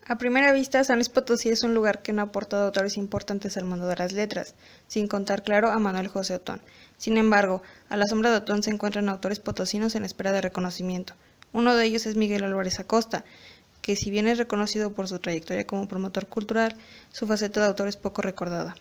A primera vista, San Luis Potosí es un lugar que no ha aportado autores importantes al mundo de las letras, sin contar, claro, a Manuel José Otón. Sin embargo, a la sombra de Otón se encuentran autores potosinos en espera de reconocimiento. Uno de ellos es Miguel Álvarez Acosta, que si bien es reconocido por su trayectoria como promotor cultural, su faceta de autor es poco recordada.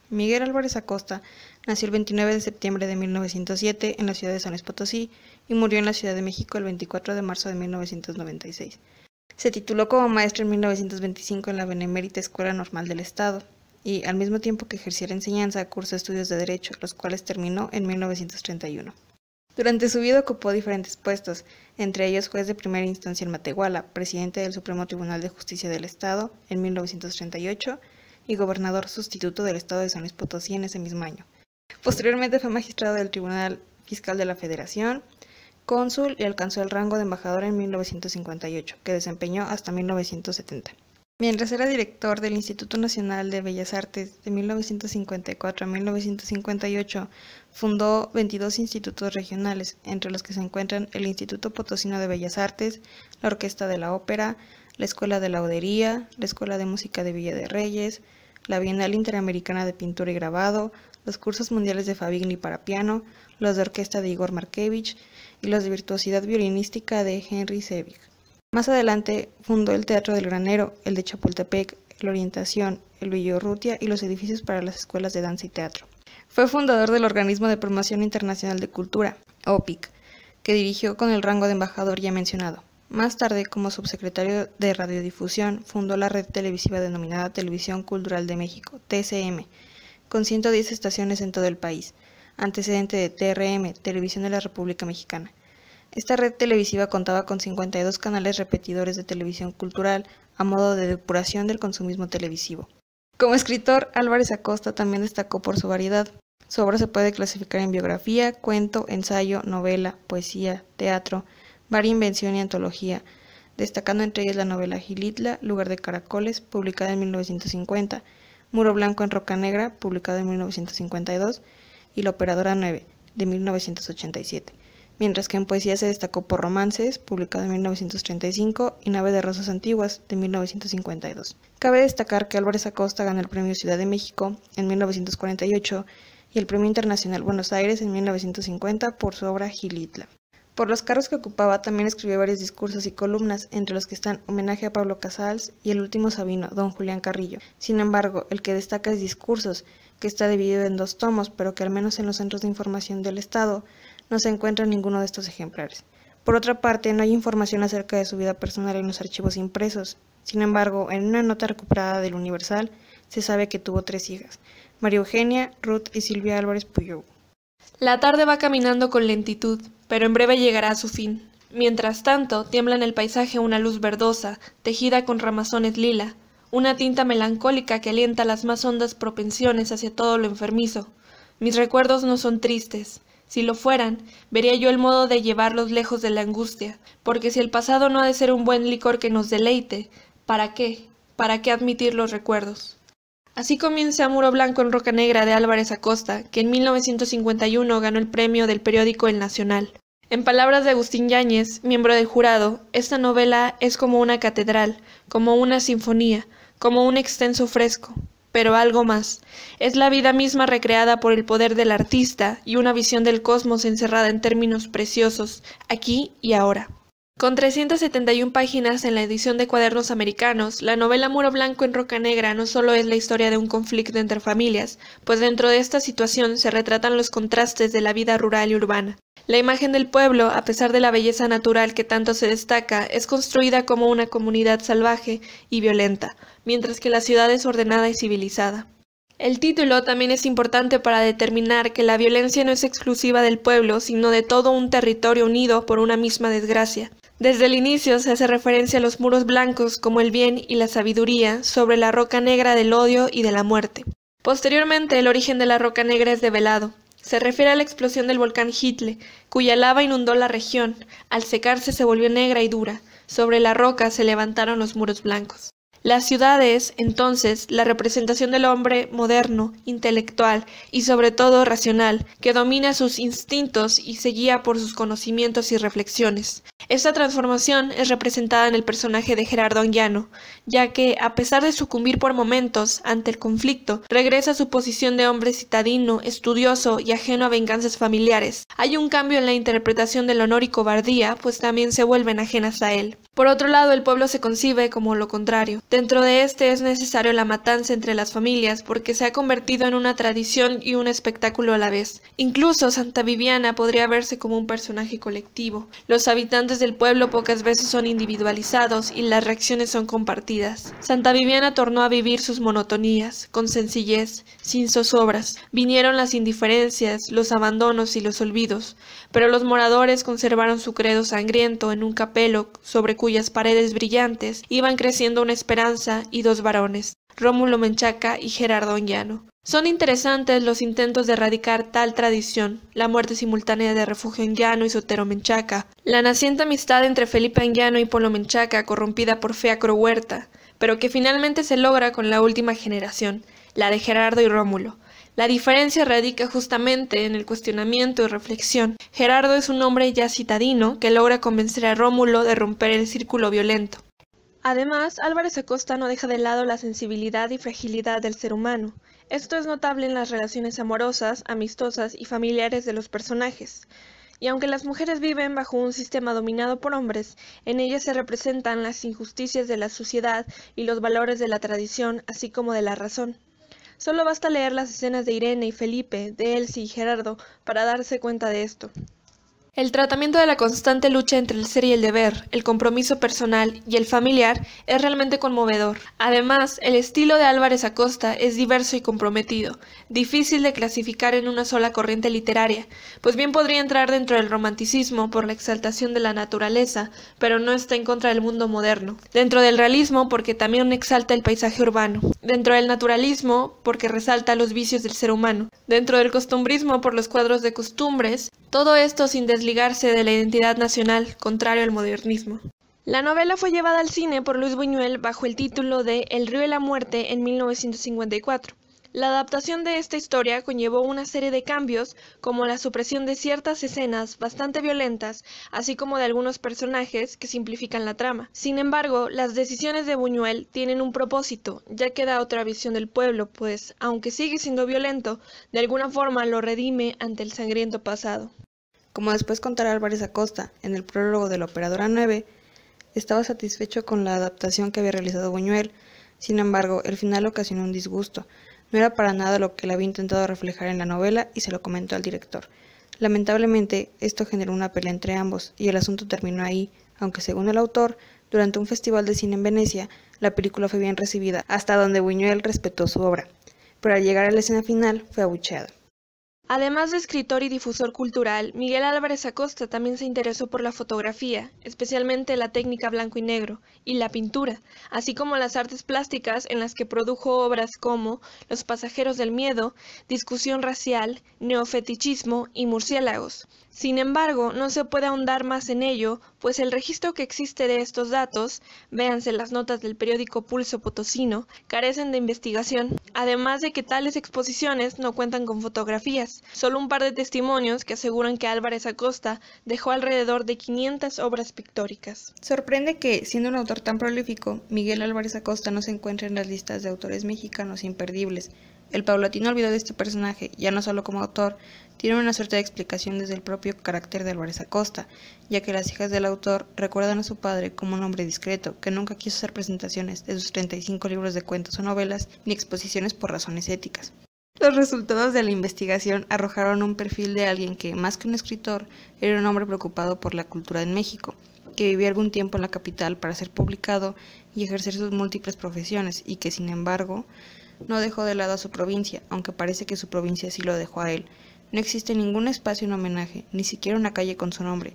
Miguel Álvarez Acosta nació el 29 de septiembre de 1907 en la ciudad de San Luis Potosí y murió en la Ciudad de México el 24 de marzo de 1996. Se tituló como maestro en 1925 en la Benemérita Escuela Normal del Estado y, al mismo tiempo que ejercía la enseñanza, cursó estudios de Derecho, los cuales terminó en 1931. Durante su vida ocupó diferentes puestos, entre ellos juez de primera instancia en Matehuala, presidente del Supremo Tribunal de Justicia del Estado en 1938 y gobernador sustituto del Estado de San Luis Potosí en ese mismo año. Posteriormente fue magistrado del Tribunal Fiscal de la Federación, cónsul y alcanzó el rango de embajador en 1958, que desempeñó hasta 1970. Mientras era director del Instituto Nacional de Bellas Artes de 1954 a 1958, fundó 22 institutos regionales, entre los que se encuentran el Instituto Potosino de Bellas Artes, la Orquesta de la Ópera, la Escuela de Laudería, la Escuela de Música de Villa de Reyes, la Bienal Interamericana de Pintura y Grabado, los cursos mundiales de Fabigni para piano, los de orquesta de Igor Markevich y los de virtuosidad violinística de Henry Selig. Más adelante fundó el Teatro del Granero, el de Chapultepec, el Orientación, el Villorrutia y los edificios para las escuelas de danza y teatro. Fue fundador del Organismo de Promoción Internacional de Cultura, OPIC, que dirigió con el rango de embajador ya mencionado. Más tarde, como subsecretario de Radiodifusión, fundó la red televisiva denominada Televisión Cultural de México, TCM, con 110 estaciones en todo el país, antecedente de TRM, Televisión de la República Mexicana. Esta red televisiva contaba con 52 canales repetidores de televisión cultural a modo de depuración del consumismo televisivo. Como escritor, Álvarez Acosta también destacó por su variedad. Su obra se puede clasificar en biografía, cuento, ensayo, novela, poesía, teatro, varia invención y antología, destacando entre ellas la novela Gilitla, Lugar de Caracoles, publicada en 1950, Muro Blanco en Roca Negra, publicado en 1952, y La Operadora 9, de 1987. Mientras que en poesía se destacó por Romances, publicado en 1935, y Nave de Rosas Antiguas, de 1952. Cabe destacar que Álvarez Acosta ganó el Premio Ciudad de México en 1948 y el Premio Internacional Buenos Aires en 1950 por su obra Gilitla. Por los cargos que ocupaba, también escribió varios discursos y columnas, entre los que están Homenaje a Pablo Casals y El último Sabino, don Julián Carrillo. Sin embargo, el que destaca es Discursos, que está dividido en 2 tomos, pero que al menos en los centros de información del Estado no se encuentra ninguno de estos ejemplares. Por otra parte, no hay información acerca de su vida personal en los archivos impresos. Sin embargo, en una nota recuperada del Universal, se sabe que tuvo 3 hijas, María Eugenia, Ruth y Silvia Álvarez Puyol. La tarde va caminando con lentitud, pero en breve llegará a su fin. Mientras tanto, tiembla en el paisaje una luz verdosa, tejida con ramazones lila, una tinta melancólica que alienta las más hondas propensiones hacia todo lo enfermizo. Mis recuerdos no son tristes. Si lo fueran, vería yo el modo de llevarlos lejos de la angustia, porque si el pasado no ha de ser un buen licor que nos deleite, ¿para qué? ¿Para qué admitir los recuerdos? Así comienza Muro Blanco en Roca Negra de Álvarez Acosta, que en 1951 ganó el premio del periódico El Nacional. En palabras de Agustín Yáñez, miembro del jurado, esta novela es como una catedral, como una sinfonía, como un extenso fresco. Pero algo más, es la vida misma recreada por el poder del artista y una visión del cosmos encerrada en términos preciosos, aquí y ahora. Con 371 páginas en la edición de Cuadernos Americanos, la novela Muro Blanco en Roca Negra no solo es la historia de un conflicto entre familias, pues dentro de esta situación se retratan los contrastes de la vida rural y urbana. La imagen del pueblo, a pesar de la belleza natural que tanto se destaca, es construida como una comunidad salvaje y violenta, mientras que la ciudad es ordenada y civilizada. El título también es importante para determinar que la violencia no es exclusiva del pueblo, sino de todo un territorio unido por una misma desgracia. Desde el inicio se hace referencia a los muros blancos como el bien y la sabiduría sobre la roca negra del odio y de la muerte. Posteriormente, el origen de la roca negra es develado. Se refiere a la explosión del volcán Hitle, cuya lava inundó la región. Al secarse se volvió negra y dura. Sobre la roca se levantaron los muros blancos. La ciudad es, entonces, la representación del hombre moderno, intelectual y sobre todo racional, que domina sus instintos y se guía por sus conocimientos y reflexiones. Esta transformación es representada en el personaje de Gerardo Anguiano, ya que, a pesar de sucumbir por momentos ante el conflicto, regresa a su posición de hombre citadino, estudioso y ajeno a venganzas familiares. Hay un cambio en la interpretación del honor y cobardía, pues también se vuelven ajenas a él. Por otro lado, el pueblo se concibe como lo contrario. Dentro de este es necesario la matanza entre las familias porque se ha convertido en una tradición y un espectáculo a la vez. Incluso Santa Viviana podría verse como un personaje colectivo. Los habitantes del pueblo pocas veces son individualizados y las reacciones son compartidas. Santa Viviana tornó a vivir sus monotonías, con sencillez, sin zozobras. Vinieron las indiferencias, los abandonos y los olvidos, pero los moradores conservaron su credo sangriento en un capelo sobre cuyas paredes brillantes iban creciendo una esperanza y dos varones, Rómulo Menchaca y Gerardo Anguiano. Son interesantes los intentos de erradicar tal tradición, la muerte simultánea de Refugio Anguiano y Sotero Menchaca, la naciente amistad entre Felipe Anguiano y Polo Menchaca corrompida por Feacro Huerta, pero que finalmente se logra con la última generación, la de Gerardo y Rómulo. La diferencia radica justamente en el cuestionamiento y reflexión. Gerardo es un hombre ya citadino que logra convencer a Rómulo de romper el círculo violento. Además, Álvarez Acosta no deja de lado la sensibilidad y fragilidad del ser humano. Esto es notable en las relaciones amorosas, amistosas y familiares de los personajes. Y aunque las mujeres viven bajo un sistema dominado por hombres, en ellas se representan las injusticias de la sociedad y los valores de la tradición, así como de la razón. Solo basta leer las escenas de Irene y Felipe, de Elsie y Gerardo, para darse cuenta de esto. El tratamiento de la constante lucha entre el ser y el deber, el compromiso personal y el familiar es realmente conmovedor. Además, el estilo de Álvarez Acosta es diverso y comprometido, difícil de clasificar en una sola corriente literaria, pues bien podría entrar dentro del romanticismo por la exaltación de la naturaleza, pero no está en contra del mundo moderno. Dentro del realismo porque también exalta el paisaje urbano. Dentro del naturalismo porque resalta los vicios del ser humano. Dentro del costumbrismo por los cuadros de costumbres. Todo esto sin desligarse de la identidad nacional, contrario al modernismo. La novela fue llevada al cine por Luis Buñuel bajo el título de El río y la muerte en 1954. La adaptación de esta historia conllevó una serie de cambios, como la supresión de ciertas escenas bastante violentas, así como de algunos personajes que simplifican la trama. Sin embargo, las decisiones de Buñuel tienen un propósito, ya que da otra visión del pueblo, pues, aunque sigue siendo violento, de alguna forma lo redime ante el sangriento pasado. Como después contará Álvarez Acosta en el prólogo de La Operadora 9, estaba satisfecho con la adaptación que había realizado Buñuel. Sin embargo, el final ocasionó un disgusto. No era para nada lo que él había intentado reflejar en la novela y se lo comentó al director. Lamentablemente, esto generó una pelea entre ambos y el asunto terminó ahí, aunque según el autor, durante un festival de cine en Venecia, la película fue bien recibida, hasta donde Buñuel respetó su obra, pero al llegar a la escena final fue abucheado. Además de escritor y difusor cultural, Miguel Álvarez Acosta también se interesó por la fotografía, especialmente la técnica blanco y negro, y la pintura, así como las artes plásticas en las que produjo obras como Los pasajeros del miedo, Discusión racial, Neofetichismo y Murciélagos. Sin embargo, no se puede ahondar más en ello, pues el registro que existe de estos datos, véanse las notas del periódico Pulso Potosino, carecen de investigación, además de que tales exposiciones no cuentan con fotografías. Solo un par de testimonios que aseguran que Álvarez Acosta dejó alrededor de 500 obras pictóricas. Sorprende que, siendo un autor tan prolífico, Miguel Álvarez Acosta no se encuentre en las listas de autores mexicanos imperdibles. El paulatino olvido de este personaje, ya no solo como autor, tiene una suerte de explicación desde el propio carácter de Álvarez Acosta, ya que las hijas del autor recuerdan a su padre como un hombre discreto, que nunca quiso hacer presentaciones de sus 35 libros de cuentos o novelas, ni exposiciones por razones éticas. Los resultados de la investigación arrojaron un perfil de alguien que, más que un escritor, era un hombre preocupado por la cultura en México, que vivió algún tiempo en la capital para ser publicado y ejercer sus múltiples profesiones, y que, sin embargo, no dejó de lado a su provincia, aunque parece que su provincia sí lo dejó a él. No existe ningún espacio en homenaje, ni siquiera una calle con su nombre.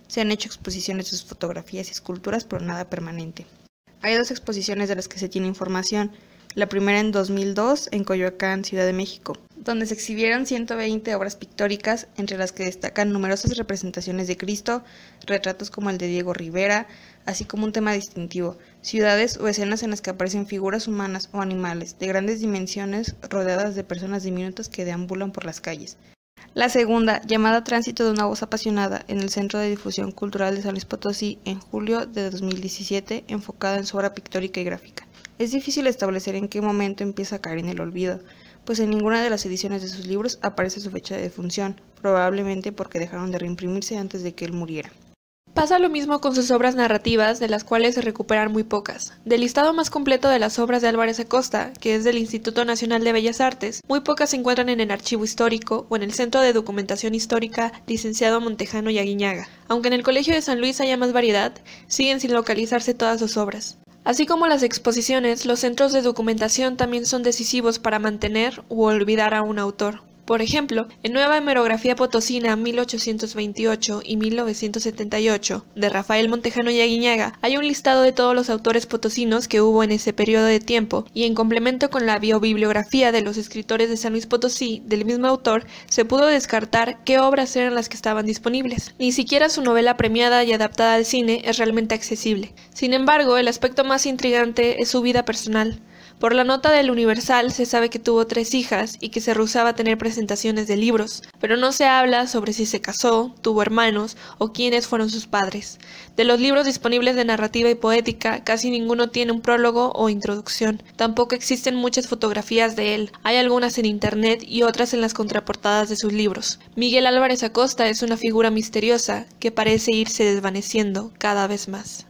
Se han hecho exposiciones de sus fotografías y esculturas, pero nada permanente. Hay 2 exposiciones de las que se tiene información. La primera en 2002 en Coyoacán, Ciudad de México, donde se exhibieron 120 obras pictóricas, entre las que destacan numerosas representaciones de Cristo, retratos como el de Diego Rivera, así como un tema distintivo, ciudades o escenas en las que aparecen figuras humanas o animales de grandes dimensiones rodeadas de personas diminutas que deambulan por las calles. La segunda, llamada Tránsito de una voz apasionada, en el Centro de Difusión Cultural de San Luis Potosí en julio de 2017, enfocada en su obra pictórica y gráfica. Es difícil establecer en qué momento empieza a caer en el olvido, pues en ninguna de las ediciones de sus libros aparece su fecha de defunción, probablemente porque dejaron de reimprimirse antes de que él muriera. Pasa lo mismo con sus obras narrativas, de las cuales se recuperan muy pocas. Del listado más completo de las obras de Álvarez Acosta, que es del Instituto Nacional de Bellas Artes, muy pocas se encuentran en el Archivo Histórico o en el Centro de Documentación Histórica Licenciado Montejano y Aguiñaga. Aunque en el Colegio de San Luis haya más variedad, siguen sin localizarse todas sus obras. Así como las exposiciones, los centros de documentación también son decisivos para mantener u olvidar a un autor. Por ejemplo, en Nueva Hemerografía Potosina 1828 y 1978, de Rafael Montejano y Aguiñaga, hay un listado de todos los autores potosinos que hubo en ese periodo de tiempo, y en complemento con la biobibliografía de los escritores de San Luis Potosí, del mismo autor, se pudo descartar qué obras eran las que estaban disponibles. Ni siquiera su novela premiada y adaptada al cine es realmente accesible. Sin embargo, el aspecto más intrigante es su vida personal. Por la nota del Universal se sabe que tuvo 3 hijas y que se rehusaba a tener presentaciones de libros, pero no se habla sobre si se casó, tuvo hermanos o quiénes fueron sus padres. De los libros disponibles de narrativa y poética, casi ninguno tiene un prólogo o introducción. Tampoco existen muchas fotografías de él, hay algunas en internet y otras en las contraportadas de sus libros. Miguel Álvarez Acosta es una figura misteriosa que parece irse desvaneciendo cada vez más.